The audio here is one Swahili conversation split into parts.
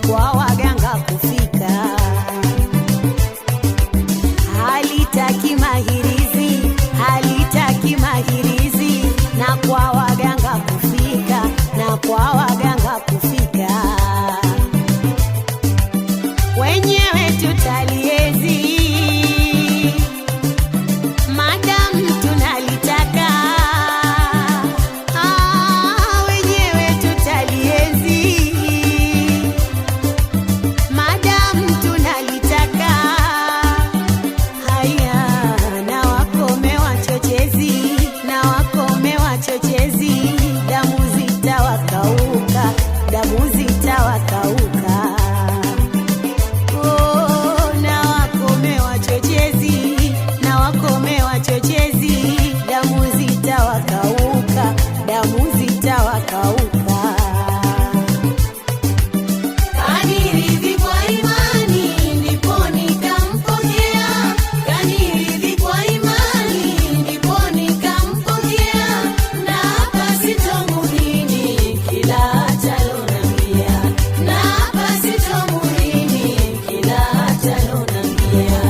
kwa waganga kufika. Halitaki mahirizi, halitaki mahirizi, na kwa waganga kufika, na kwa waganga kufika. Wenyewe tutaliezi madam tunalitaka, wenyewe tutaliezi madam tunalitaka. Haya, na wakome wachochezi, na wakome wachochezi, damu zitawakauka, damu zitawakauka. Na wakome wachochezi, na wakome wachochezi, damu zitawakauka, damu zitawakauka. Kaniridhi kwa imani ndipo nikampokea, kaniridhi kwa imani ndipo nikampokea, na hapa sitomudhini kila atalonambia, na hapa sitomudhini kila atalonambia.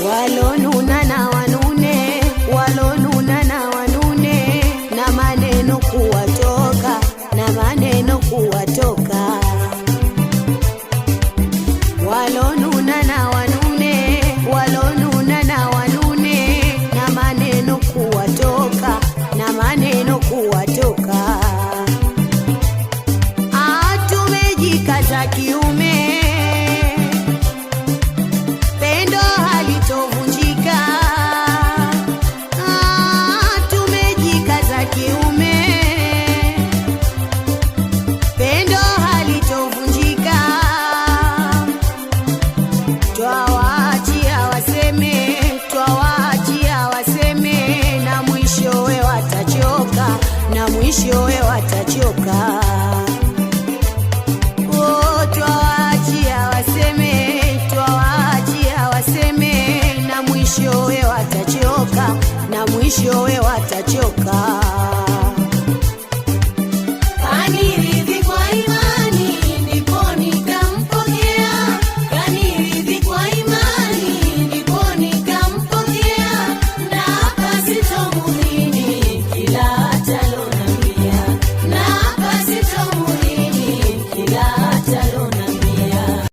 Walonuna na wanune, walonuna na wanune, na maneno kuwatoka, na maneno kuwatoka. Walonuna na wanune, walonuna na wanune, na maneno kuwatoka, na maneno kuwatoka. Tumejikaza kiume, pendo halitovunjika. Tumejikaza kiume, pendo halitovunjika. Twawaachia waseme, twawaachia waseme, na mwishowe watachoka, na mwishowe watachoka. Twawaachia waseme, twawaachia waseme, na mwishowe watachoka, na mwishowe watachoka.